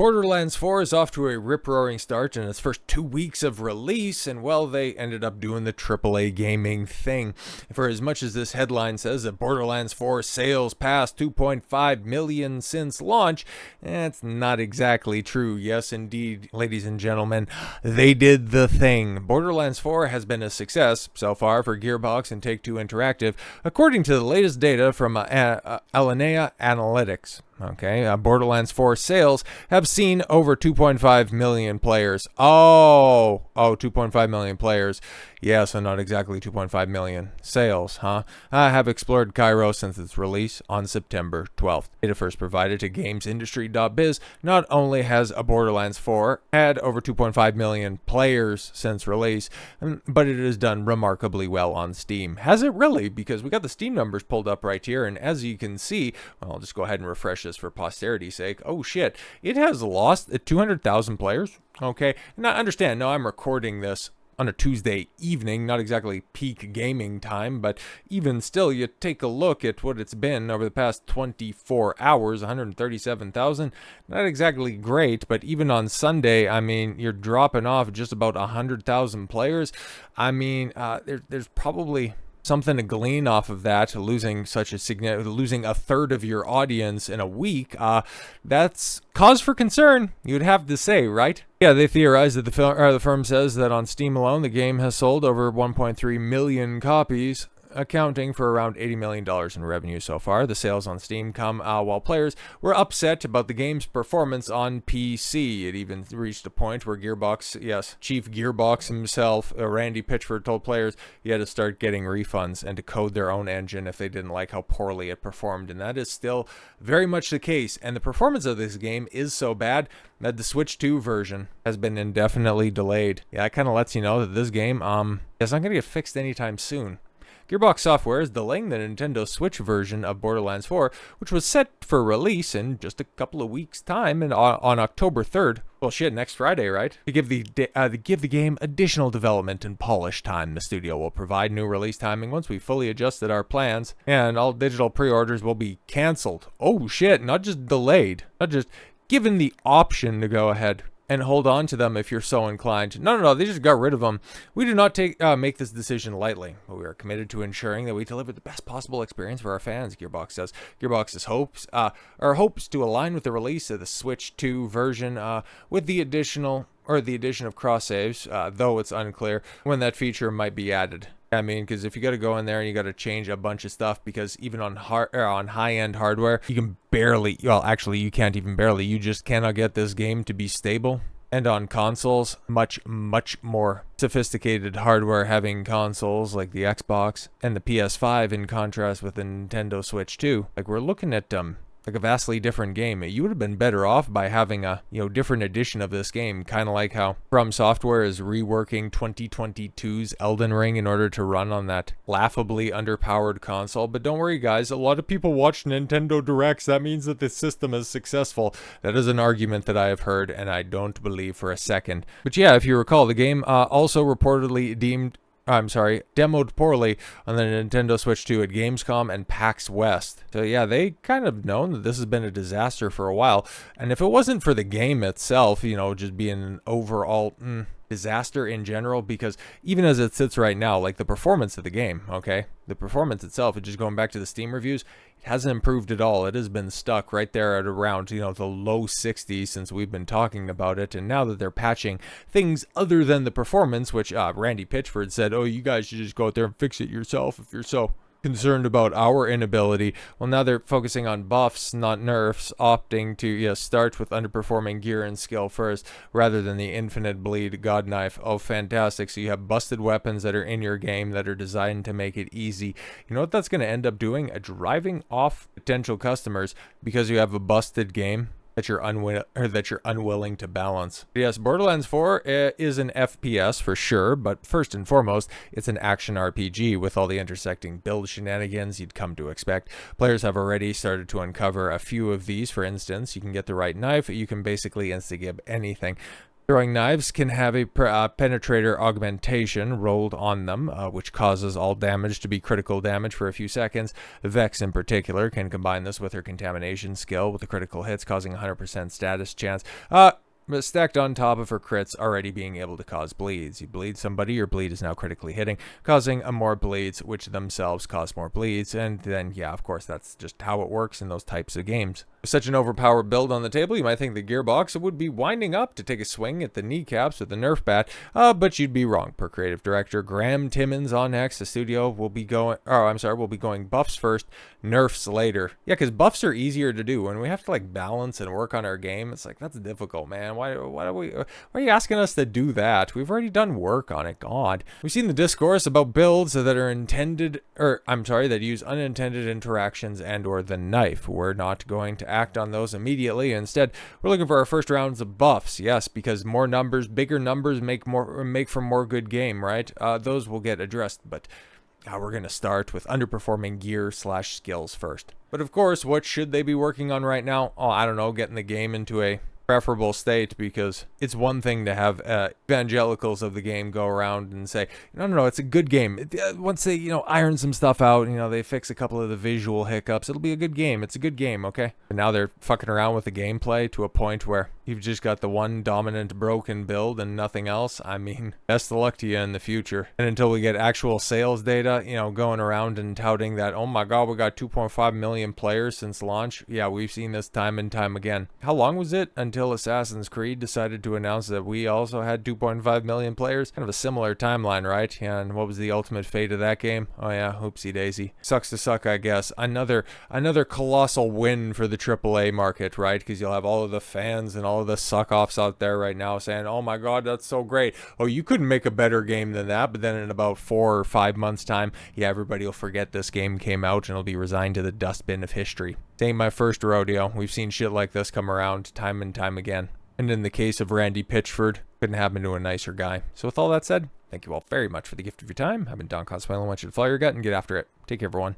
Borderlands 4 is off to a rip-roaring start in its first 2 weeks of release, and well, they ended up doing the AAA gaming thing. For as much as this headline says that Borderlands 4 sales passed 2.5 million since launch, it's not exactly true. Yes, indeed, ladies and gentlemen, they did the thing. Borderlands 4 has been a success so far for Gearbox and Take-Two Interactive, according to the latest data from Alinea Analytics. Okay, Borderlands 4 sales have seen over 2.5 million players. 2.5 million players. Yeah, so not exactly 2.5 million sales, huh? I have explored Cairo since its release on September 12th. Data first provided to GamesIndustry.biz. Not only has Borderlands 4 had over 2.5 million players since release, but it has done remarkably well on Steam. Has it really? Because we got the Steam numbers pulled up right here, and as you can see, well, I'll just go ahead and refresh this for posterity's sake. Oh shit, it has lost 200,000 players. Okay, now understand, no, I'm recording this on a Tuesday evening, not exactly peak gaming time, but even still, you take a look at what it's been over the past 24 hours, 137,000, not exactly great, but even on Sunday, I mean, you're dropping off just about 100,000 players. I mean, there's probably something to glean off of that, losing a third of your audience in a week. That's cause for concern, you'd have to say, right? Yeah, they theorize that the firm says that on Steam alone, the game has sold over 1.3 million copies, accounting for around $80 million in revenue so far. The sales on Steam come while players were upset about the game's performance on PC. It even reached a point where Gearbox, yes, Chief Gearbox himself, Randy Pitchford, told players he had to start getting refunds and to code their own engine if they didn't like how poorly it performed. And that is still very much the case. And the performance of this game is so bad that the Switch 2 version has been indefinitely delayed. Yeah, that kind of lets you know that this game is not going to get fixed anytime soon. Gearbox Software is delaying the Nintendo Switch version of Borderlands 4, which was set for release in just a couple of weeks' time and on October 3rd. Well, shit, next Friday, right? To give the game additional development and polish time, the studio will provide new release timing once we fully adjusted our plans, and all digital pre-orders will be canceled. Oh shit, not just delayed, not just given the option to go ahead and hold on to them if you're so inclined. No, they just got rid of them. We do not make this decision lightly, but we are committed to ensuring that we deliver the best possible experience for our fans, Gearbox says. Gearbox's hopes to align with the release of the Switch 2 version with the addition of cross saves, though it's unclear when that feature might be added. I mean, because if you got to go in there and you got to change a bunch of stuff, because even on high-end hardware, you can barely, well, actually, you can't even barely, you just cannot get this game to be stable. And on consoles, much more sophisticated hardware having consoles like the Xbox and the PS5 in contrast with the Nintendo Switch 2. Like, we're looking at like a vastly different game. You would have been better off by having a different edition of this game, kind of like how From Software is reworking 2022's Elden Ring in order to run on that laughably underpowered console. But don't worry, guys, a lot of people watch Nintendo Directs. That means that the system is successful. That is an argument that I have heard, and I don't believe for a second. But yeah, if you recall, the game also reportedly demoed poorly on the Nintendo Switch 2 at Gamescom and PAX West. So yeah, they kind of known that this has been a disaster for a while. And if it wasn't for the game itself, just being an overall disaster in general, because even as it sits right now, like the performance of the game, okay? The performance itself, just going back to the Steam reviews, it hasn't improved at all. It has been stuck right there at around, the low 60s since we've been talking about it. And now that they're patching things other than the performance, which Randy Pitchford said, oh, you guys should just go out there and fix it yourself if you're so concerned about our inability. Well, now they're focusing on buffs, not nerfs, opting to start with underperforming gear and skill first, rather than the infinite bleed god knife. Oh, fantastic. So you have busted weapons that are in your game that are designed to make it easy. You know what that's going to end up doing? Driving off potential customers because you have a busted game that you're unwilling to balance. Yes, Borderlands 4 is an FPS for sure, but first and foremost, it's an action RPG with all the intersecting build shenanigans you'd come to expect. Players have already started to uncover a few of these. For instance, you can get the right knife, you can basically insta-gib anything. Throwing knives can have a penetrator augmentation rolled on them, which causes all damage to be critical damage for a few seconds. Vex, in particular, can combine this with her contamination skill, with the critical hits causing 100% status chance. But stacked on top of her crits already being able to cause bleeds. You bleed somebody, your bleed is now critically hitting, causing more bleeds, which themselves cause more bleeds. And then, yeah, of course, that's just how it works in those types of games. With such an overpowered build on the table, you might think the Gearbox would be winding up to take a swing at the kneecaps with the Nerf bat, but you'd be wrong. Per creative director Graham Timmons on X, the studio will be going buffs first, nerfs later. Yeah, because buffs are easier to do. When we have to like balance and work on our game, it's like, that's difficult, man. Why are you asking us to do that? We've already done work on it. God. We've seen the discourse about builds that that use unintended interactions and or the knife. We're not going to act on those immediately. Instead, we're looking for our first rounds of buffs. Yes, because more numbers, bigger numbers make for more good game, right? Those will get addressed, but we're going to start with underperforming gear/skills first. But of course, what should they be working on right now? Oh, I don't know, getting the game into a preferable state, because it's one thing to have evangelicals of the game go around and say, no, it's a good game. Once they, iron some stuff out, they fix a couple of the visual hiccups, it'll be a good game. It's a good game, okay? But now they're fucking around with the gameplay to a point where you've just got the one dominant broken build and nothing else. I mean, best of luck to you in the future. And until we get actual sales data, going around and touting that, oh my god, we got 2.5 million players since launch. Yeah, we've seen this time and time again. How long was it until Assassin's Creed decided to announce that we also had 2.5 million players? Kind of a similar timeline, right? And what was the ultimate fate of that game? Oh yeah, oopsie daisy. Sucks to suck, I guess. Another colossal win for the AAA market, right? Because you'll have all of the fans and all of the suck-offs out there right now saying, oh my god, that's so great. Oh, you couldn't make a better game than that. But then in about 4 or 5 months time, yeah, everybody will forget this game came out and it'll be resigned to the dustbin of history. This ain't my first rodeo. We've seen shit like this come around time and time again. And in the case of Randy Pitchford, couldn't happen to a nicer guy. So with all that said, thank you all very much for the gift of your time. I've been Don Coswell. I want you to follow your gut and get after it. Take care, everyone.